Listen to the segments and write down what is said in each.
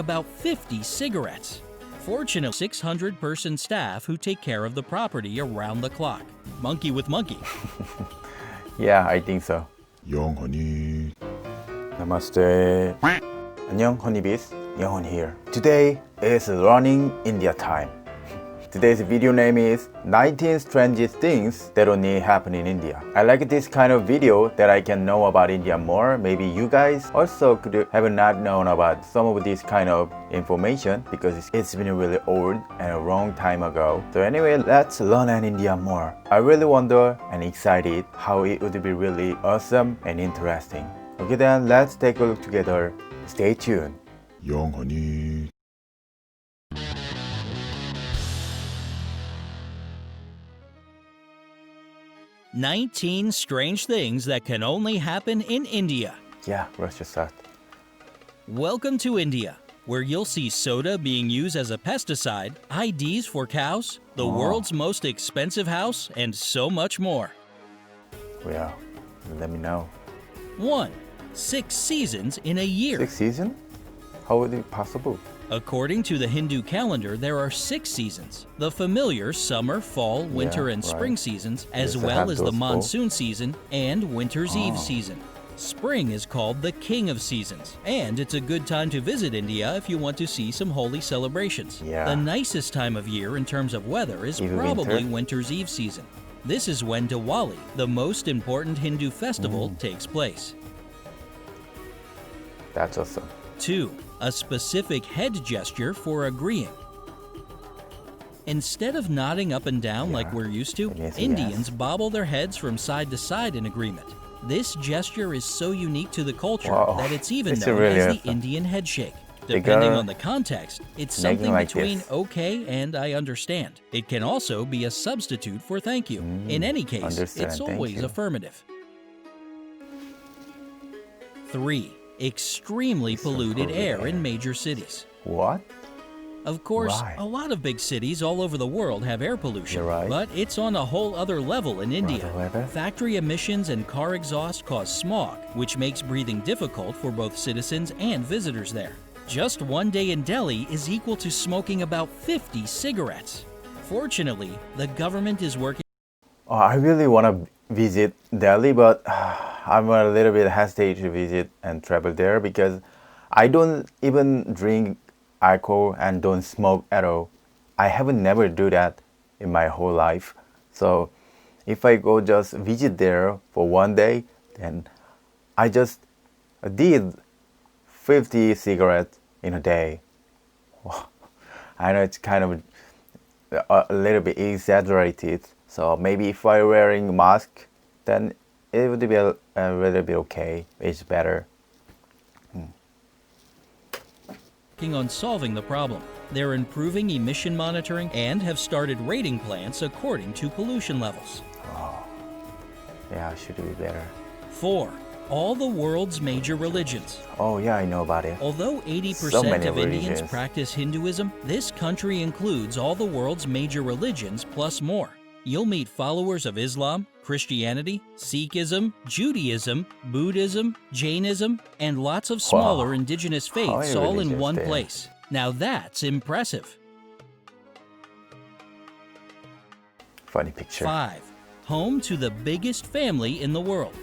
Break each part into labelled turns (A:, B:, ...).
A: about 50 cigarettes. Fortunately, 600-person staff who take care of the property around the clock. Monkey with monkey.
B: Yeah, I think so.
C: 영원히.
B: Namaste. 안녕, Honeybees. Young here. Today is Running India time. Today's video name is 19 Strangest Things That Only Happen in India. I like this kind of video that I can know about India more. Maybe you guys also could have not known about some of this kind of information because it's been really old and a long time ago. So anyway, let's learn an India more. I really wonder and excited how it would be really awesome and interesting. Okay then, let's take a look together. Stay tuned.
C: 영원히.
A: 19 strange things that can only happen in India.
B: Yeah, let's just start.
A: Welcome to India, where you'll see soda being used as a pesticide, IDs for cows, the world's most expensive house, and so much more.
B: Yeah, let me know.
A: 1. 6 seasons in a year.
B: 6 seasons? How would it be possible?
A: According to the Hindu calendar, there are 6 seasons. The familiar summer, fall, winter, and spring seasons, as
B: Yes, I
A: well
B: have
A: as the
B: those
A: monsoon season and winter's eve season. Spring is called the king of seasons, and it's a good time to visit India if you want to see some holy celebrations.
B: Yeah.
A: The nicest time of year in terms of weather is
B: Even
A: probably
B: winter?
A: winter's eve season. This is when Diwali, the most important Hindu festival, takes place.
B: That's awesome.
A: 2. A specific head gesture for agreeing. Instead of nodding up and down like we're used to,
B: Yes,
A: Indians
B: yes.
A: bobble their heads from side to side in agreement. This gesture is so unique to the culture
B: Wow.
A: that it's even
B: It's
A: known
B: really
A: as the
B: awesome.
A: Indian head shake.
B: They
A: Depending
B: gotta
A: on the context, it's
B: make it
A: something
B: like
A: between
B: this.
A: okay and I understand. It can also be a substitute for thank you. In any case,
B: understand,
A: it's
B: thank
A: always
B: you.
A: affirmative. 3. Extremely polluted air in major cities.
B: What?
A: Of course,
B: Right.
A: a lot of big cities all over the world have air pollution,
B: You're right.
A: but it's on a whole other level in India.
B: level?
A: Factory emissions and car exhaust cause smog, which makes breathing difficult for both citizens and visitors there. Just one day in Delhi is equal to smoking about 50 cigarettes. Fortunately, the government is working.
B: Oh, I really want to visit Delhi, but I'm a little bit hesitant to visit and travel there because I don't even drink alcohol and don't smoke at all. I haven't never do that in my whole life. So if I go just visit there for one day, then I just did 50 cigarettes in a day. Wow. I know it's kind of a little bit exaggerated. So maybe if I'm wearing a mask, then it would be a little bit okay. It's better.
A: Working on solving the problem. They're improving emission monitoring and have started rating plants according to pollution levels.
B: Yeah, should be better.
A: 4. All the world's major religions.
B: Oh yeah, I know about it.
A: Although
B: So
A: 80%
B: many
A: of Indians
B: religions.
A: practice Hinduism, this country includes all the world's major religions plus more. You'll meet followers of Islam, Christianity, Sikhism, Judaism, Buddhism, Jainism, and lots of smaller indigenous faiths
B: many
A: all in
B: religions
A: one
B: there?
A: place. Now that's impressive.
B: Funny picture.
A: 5. Home to the biggest family in the world.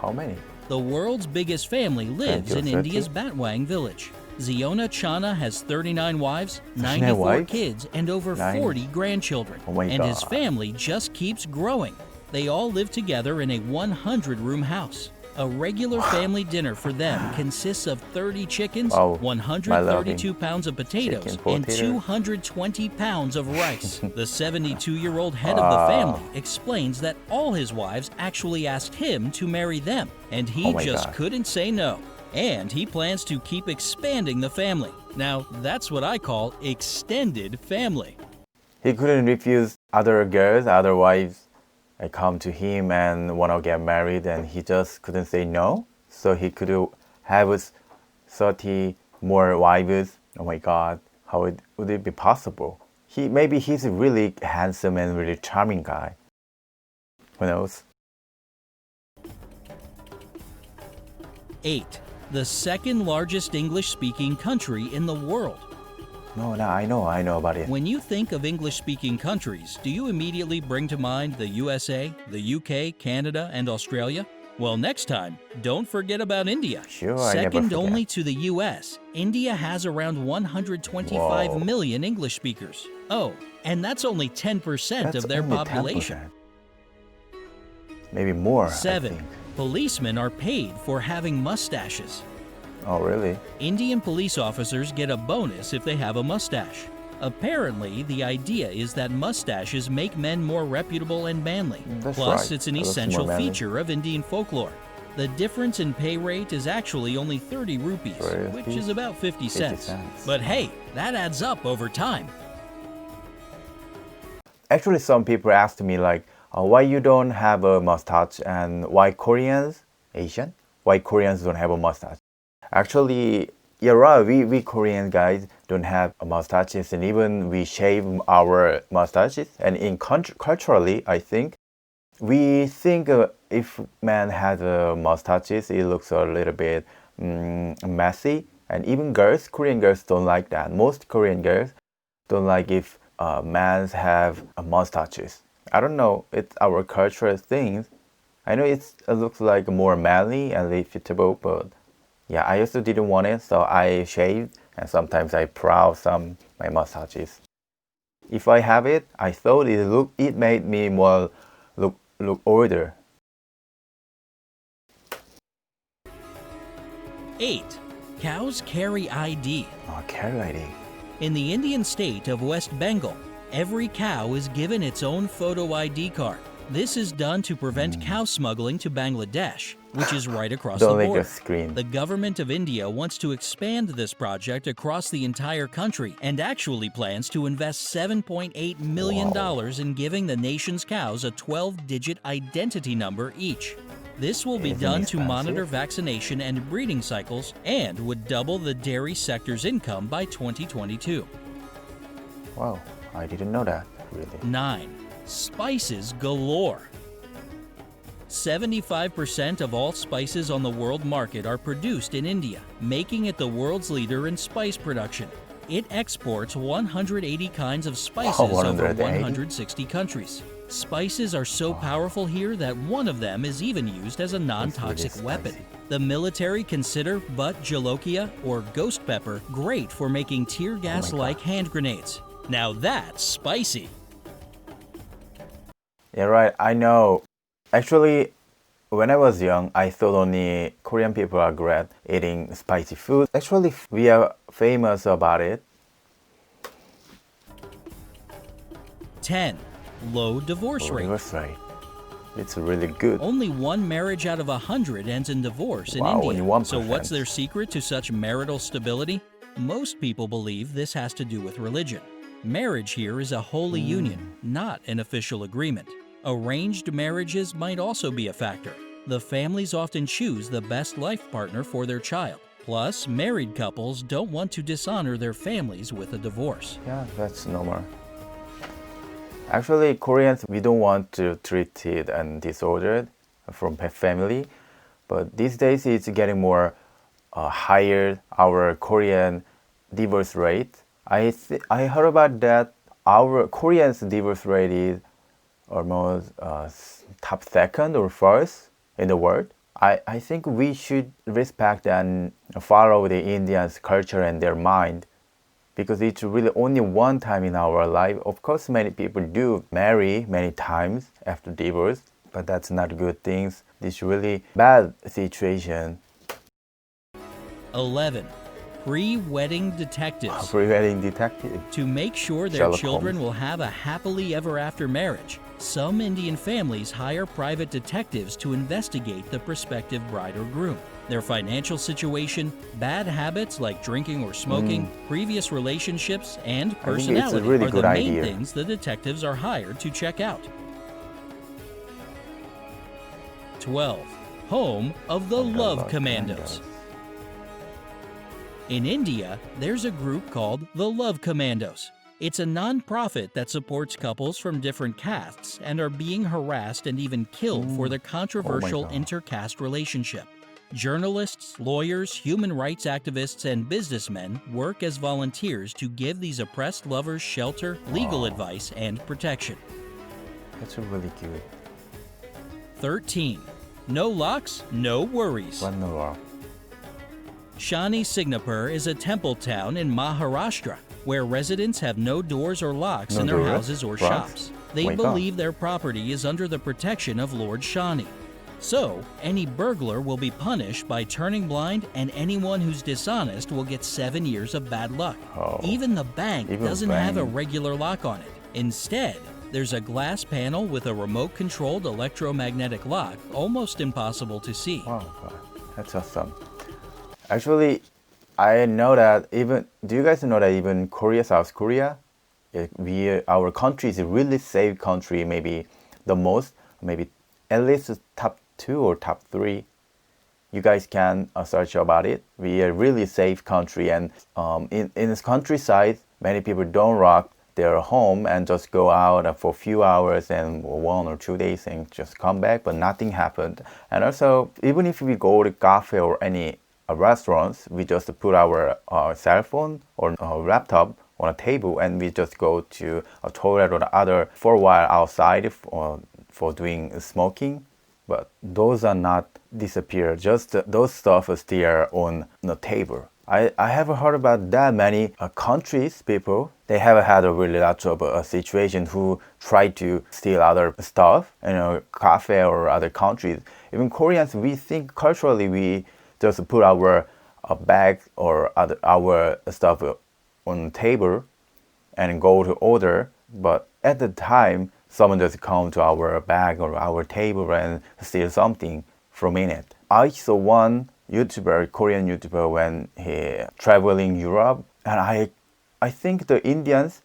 B: How many?
A: The world's biggest family lives in
B: 30?
A: India's Batwang village. Ziona Chana has 39 wives,
B: 39
A: 94
B: wives?
A: kids, and over
B: 90.
A: 40 grandchildren.
B: Oh my
A: and his
B: God.
A: family just keeps growing. They all live together in a 100-room house. A regular family dinner for them consists of 30 chickens,
B: Wow, my
A: 132
B: loving
A: pounds of potatoes,
B: chicken
A: and
B: potato.
A: 220 pounds of rice. The 72-year-old head of the family explains that all his wives actually asked him to marry them, and he
B: Oh my
A: just
B: God.
A: couldn't say no. And he plans to keep expanding the family. Now, that's what I call extended family.
B: He couldn't refuse other girls, other wives come to him and want to get married, and he just couldn't say no. So he could have 30 more wives. Oh my God, how would it be possible? Maybe he's a really handsome and really charming guy. Who knows?
A: 8. The second largest English-speaking country in the world.
B: No, I know about it.
A: When you think of English-speaking countries, do you immediately bring to mind the USA, the UK, Canada, and Australia? Well, next time, don't forget about India.
B: Sure, I never
A: Second
B: forget.
A: only to the US, India has around 125
B: Whoa.
A: million English speakers. Oh, and that's only 10%
B: That's
A: of their
B: only
A: population.
B: 10%. Maybe more. I
A: 7.
B: think.
A: Policemen are paid for having mustaches.
B: Oh, really?
A: Indian police officers get a bonus if they have a mustache. Apparently, the idea is that mustaches make men more reputable and manly.
B: That's
A: Plus,
B: right.
A: it's an
B: It looks
A: essential
B: more manly.
A: feature of Indian folklore. The difference in pay rate is actually only 30 rupees,
B: 30
A: which
B: rupees?
A: is about 50 cents.
B: cents.
A: But hey, that adds up over time.
B: Actually, some people asked me like, why you don't have a mustache and why Koreans, Asian, why Koreans don't have a mustache? Actually, you're right. We Korean guys don't have mustaches, and even we shave our mustaches. And in culturally, I think we think if man has mustaches, it looks a little bit messy. And even girls, Korean girls don't like that. Most Korean girls don't like if men have mustaches. I don't know. It's our cultural thing. I know it looks like more manly and refutable, but yeah, I also didn't want it, so I shaved, and sometimes I proud my mustaches. If I have it, I thought it made me more look older.
A: 8. Cows carry ID.
B: Oh, carry ID.
A: In the Indian state of West Bengal, every cow is given its own photo ID card. This is done to prevent cow smuggling to Bangladesh, which is right across the
B: Don't make
A: border.
B: us scream.
A: The government of India wants to expand this project across the entire country and actually plans to invest $7.8 million in giving the nation's cows a 12-digit identity number each. This will be
B: Isn't
A: done to
B: expensive?
A: monitor vaccination and breeding cycles and would double the dairy sector's income by 2022.
B: Wow, I didn't know that, really.
A: 9. Spices galore. 75% of all spices on the world market are produced in India, making it the world's leader in spice production. It exports 180 kinds of spices over
B: 180?
A: 160 countries. Spices are so powerful here that one of them is even used as a non-toxic
B: really
A: weapon.
B: spicy.
A: The military consider butt jolokia or ghost pepper great for making tear gas-like hand grenades. Now that's spicy.
B: Yeah, right, I know. Actually, when I was young, I thought only Korean people are great eating spicy food. Actually, we are famous about it.
A: 10. Low divorce rate.
B: Divorce rate. It's really good.
A: Only one marriage out of 100 ends in divorce in
B: Wow,
A: India.
B: only 1%.
A: So what's their secret to such marital stability? Most people believe this has to do with religion. Marriage here is a holy union, not an official agreement. Arranged marriages might also be a factor. The families often choose the best life partner for their child. Plus, married couples don't want to dishonor their families with a divorce.
B: Yeah, that's normal. Actually, Koreans, we don't want to treat it and disordered from family, but these days it's getting more higher, our Korean divorce rate. I heard about that our Koreans divorce rate is almost top second or first in the world. I think we should respect and follow the Indians' culture and their mind, because it's really only one time in our life. Of course, many people do marry many times after divorce, but that's not good things. This really bad situation.
A: 11. Pre-wedding detectives.
B: Pre-wedding detective.
A: To make sure their
B: Sherlock
A: children
B: Holmes.
A: will have a happily ever after marriage, some Indian families hire private detectives to investigate the prospective bride or groom. Their financial situation, bad habits like drinking or smoking, previous relationships, and
B: it's a
A: personality
B: really
A: are the
B: good
A: main
B: idea.
A: things the detectives are hired to check out. 12. Home of the Love Commandos. In India, there's a group called the Love Commandos. It's a non-profit that supports couples from different castes and are being harassed and even killed for their controversial
B: God.
A: inter-caste relationship. Journalists, lawyers, human rights activists, and businessmen work as volunteers to give these oppressed lovers shelter, legal advice, and protection.
B: That's really good.
A: 13. No locks, no worries.
B: One more.
A: Shani Signapur is a temple town in Maharashtra where residents have no doors or locks in their
B: doors?
A: houses or
B: What?
A: shops. They
B: Oh my God.
A: believe their property is under the protection of Lord Shani. So, any burglar will be punished by turning blind, and anyone who's dishonest will get 7 years of bad luck.
B: Oh.
A: Even the bank
B: Even
A: doesn't have a
B: bank.
A: regular lock on it. Instead, there's a glass panel with a remote-controlled electromagnetic lock, almost impossible to see.
B: Wow, that's awesome. Actually, I know that even. Do you guys know that even Korea, South Korea, our country is a really safe country. Maybe the most, maybe at least top 2 or top 3. You guys can search about it. We are a really safe country, and in this countryside, many people don't rock their home and just go out for a few hours and 1 or 2 days and just come back, but nothing happened. And also, even if we go to cafe or any restaurants, we just put our cell phone or laptop on a table and we just go to a toilet or other for a while outside for doing smoking. But those are not disappear. Just those stuff is still on the table. I haven't heard about that many countries, people. They have had a really lot of situation who try to steal other stuff, cafe or other countries. Even Koreans, we think culturally we just put our bag or our stuff on the table and go to order. But at the time, someone just come to our bag or our table and steal something from in it. I saw one YouTuber, Korean YouTuber, when he traveling Europe, and I think the Indians,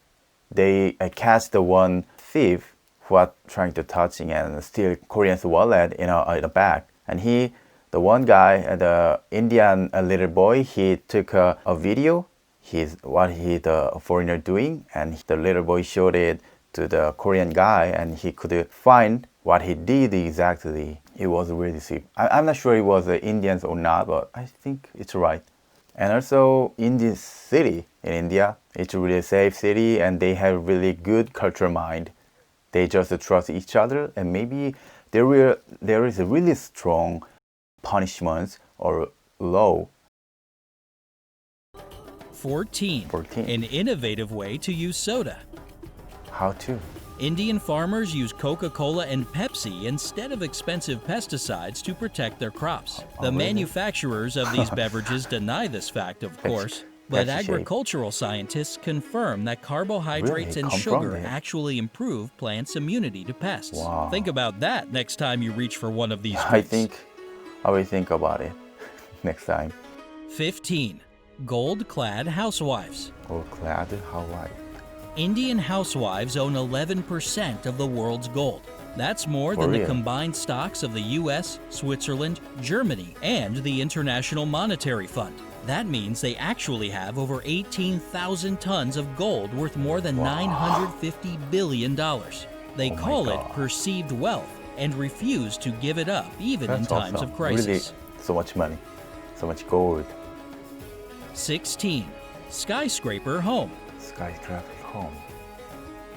B: they catch the one thief who was trying to touching and steal Korean's wallet in a bag. And the one guy, the Indian little boy, he took a video. The foreigner doing, and the little boy showed it to the Korean guy, and he could find what he did exactly. It was really sweet. I'm not sure it was the Indians or not, but I think it's right. And also in this city in India, it's a really safe city, and they have really good cultural mind. They just trust each other, and maybe there is a really strong punishments or law.
A: 14.
B: 14.
A: An innovative way to use soda.
B: How to?
A: Indian farmers use Coca-Cola and Pepsi instead of expensive pesticides to protect their crops. The
B: really?
A: manufacturers of these beverages deny this fact, of course, but
B: that's a shame.
A: agricultural scientists confirm that carbohydrates
B: Really?
A: and
B: Come from
A: sugar
B: it?
A: actually improve plants' immunity to pests.
B: Wow.
A: Think about that next time you reach for one of these
B: I
A: drinks.
B: think I will think about it next time.
A: 15. Gold-clad housewives.
B: Oh, glad Hawaii.
A: Indian housewives own 11% of the world's gold. That's more
B: For
A: than the
B: real?
A: combined stocks of the US, Switzerland, Germany, and the International Monetary Fund. That means they actually have over 18,000 tons of gold worth more than $950 billion. They
B: Oh my
A: call it
B: God.
A: perceived wealth and refuse to give it up even in
B: That's
A: times
B: awesome.
A: of crisis.
B: Really, so much money, so much gold.
A: 16. Skyscraper home.
B: Skyscraper home.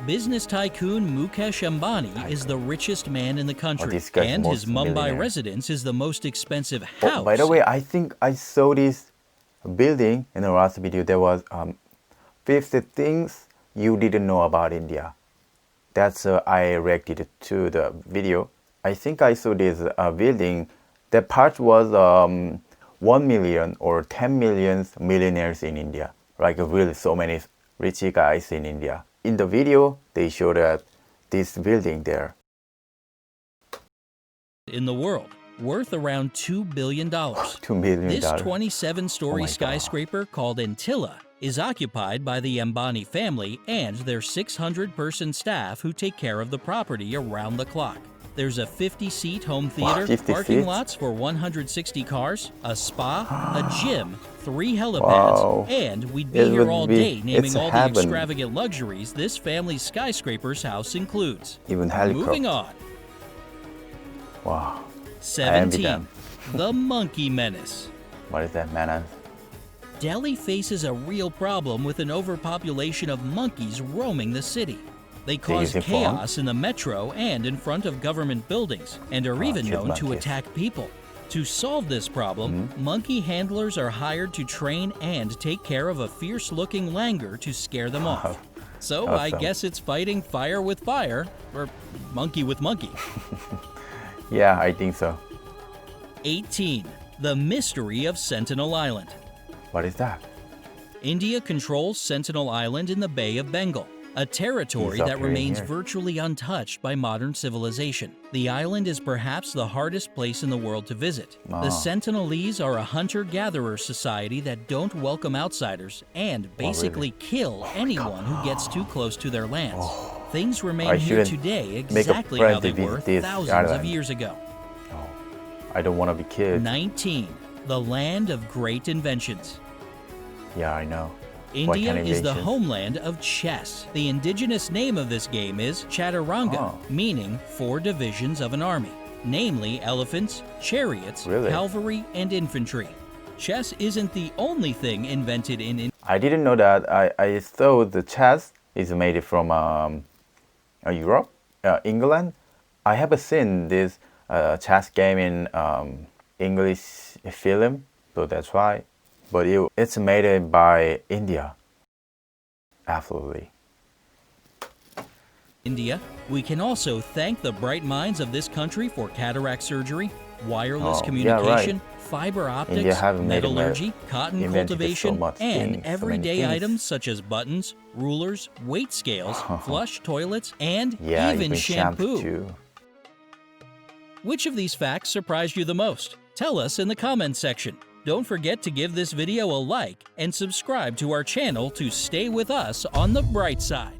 A: Business tycoon Mukesh Ambani is the richest man in the country,
B: this guy's
A: and his
B: most
A: Mumbai
B: millionaire.
A: residence is the most expensive house.
B: Oh, by the way, I think I saw this building in the last video. There was 50 things you didn't know about India. That's I reacted to the video. I think I saw this building. That part was 1 million or 10 million millionaires in India. Like really so many rich guys in India. In the video, they showed that this building there.
A: In the world, worth around $2 billion.
B: $2 million.
A: This 27-story
B: Oh my God.
A: skyscraper called Antilla is occupied by the Ambani family and their 600-person staff who take care of the property around the clock. There's a 50-seat home theater,
B: 50
A: parking
B: seats?
A: lots for 160 cars, a spa, a gym, 3 helipads,
B: Wow.
A: and we'd be
B: It
A: here
B: would
A: all
B: be-
A: day naming
B: it's
A: all the
B: heaven.
A: extravagant luxuries this family's skyscraper's house includes.
B: Even helicopter.
A: Moving on.
B: Wow. I envy
A: 17.
B: them.
A: The monkey menace.
B: What is that, menace?
A: Delhi faces a real problem with an overpopulation of monkeys roaming the city. They cause
B: using phone?
A: chaos in the metro and in front of government buildings, and are even
B: cute
A: known to
B: monkeys.
A: attack people. To solve this problem, monkey handlers are hired to train and take care of a fierce-looking langur to scare them off. So I
B: Awesome.
A: guess it's fighting fire with fire, or monkey with monkey.
B: Yeah, I think so.
A: 18. The mystery of Sentinel Island.
B: What is that?
A: India controls Sentinel Island in the Bay of Bengal, a territory
B: He's up
A: that
B: here,
A: remains
B: here.
A: virtually untouched by modern civilization. The island is perhaps the hardest place in the world to visit.
B: Ah.
A: The Sentinelese are a hunter-gatherer society that don't welcome outsiders and basically kill anyone who gets too close to their lands. Things remain
B: I
A: here
B: shouldn't
A: today
B: make a
A: exactly
B: friend
A: how they
B: to visit
A: were
B: this
A: thousands of
B: island.
A: years ago.
B: I don't want to be killed.
A: 19. The land of great inventions.
B: Yeah, I know.
A: India
B: kind of
A: is the
B: inventions?
A: homeland of chess. The indigenous name of this game is Chaturanga,
B: Oh.
A: meaning 4 divisions of an army, namely elephants, chariots,
B: Really?
A: cavalry, and infantry. Chess isn't the only thing invented in India.
B: I didn't know that. I thought the chess is made from Europe, England. I have seen this chess game in English film, so that's why. But it's made by India. Absolutely.
A: We can also thank the bright minds of this country for cataract surgery, wireless
B: Oh, yeah,
A: communication, fiber optics,
B: India have made
A: metallurgy, cotton
B: invented so
A: cultivation,
B: much
A: and
B: things, so
A: everyday
B: many things.
A: items such as buttons, rulers, weight scales, flush toilets, and
B: Yeah,
A: even shampoo.
B: too.
A: Which of these facts surprised you the most? Tell us in the comments section. Don't forget to give this video a like and subscribe to our channel to stay with us on the bright side.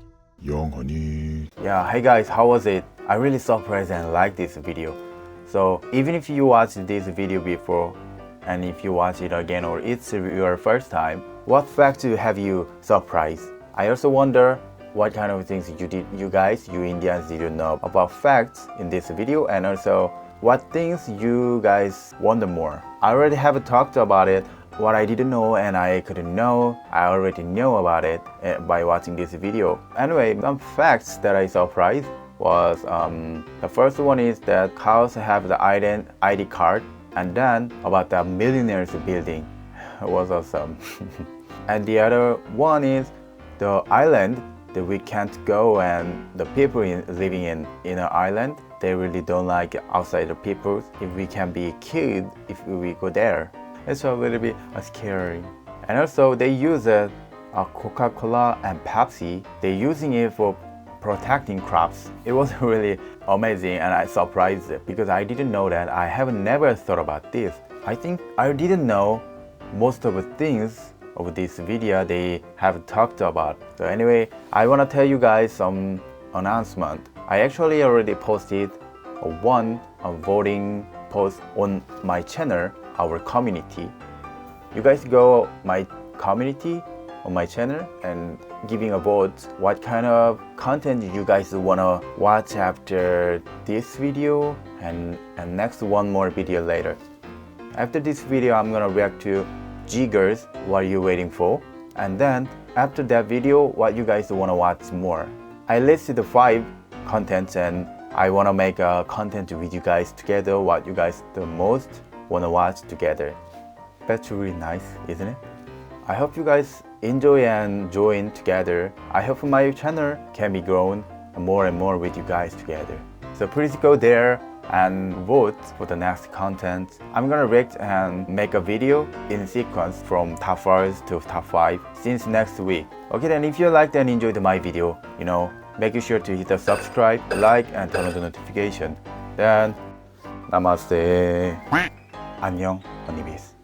C: 영원히
B: Yeah, hey guys, how was it? I really surprised and liked this video. So even if you watched this video before, and if you watch it again or it's your first time, what facts have you surprised? I also wonder what kind of things you Indians didn't know about facts in this video, and also what things you guys wonder more. I already have talked about it, what I didn't know and I couldn't know. I already know about it by watching this video. Anyway, some facts that I surprised was the first one is that cows have the ID card, and then about the millionaires building. It was awesome. And the other one is the island that we can't go, and the people living in an island, they really don't like outsider people. If we can be killed if we go there, it's a little bit scary. And also they use Coca-Cola and Pepsi. They're using it for protecting crops. It was really amazing, and I surprised because I didn't know that. I have never thought about this. I think I didn't know most of the things of this video they have talked about. So anyway, I want to tell you guys some announcement. I actually already posted one voting post on my channel, our community. You guys go my community on my channel and giving a vote what kind of content you guys wanna watch after this video and next one more video later. After this video, I'm gonna react to G-Girls, What Are You Waiting For? And then after that video, what you guys wanna watch more. I listed the 5 contents and I wanna make a content with you guys together, what you guys the most wanna watch together. That's really nice, isn't it? I hope you guys enjoy and join together. I hope my channel can be grown more and more with you guys together. So please go there and vote for the next content. I'm gonna react and make a video in sequence from top 4 to top 5 since next week. Okay, then if you liked and enjoyed my video, make sure to hit the subscribe, like, and turn on the notification. Then, namaste. 안녕, Honeybees.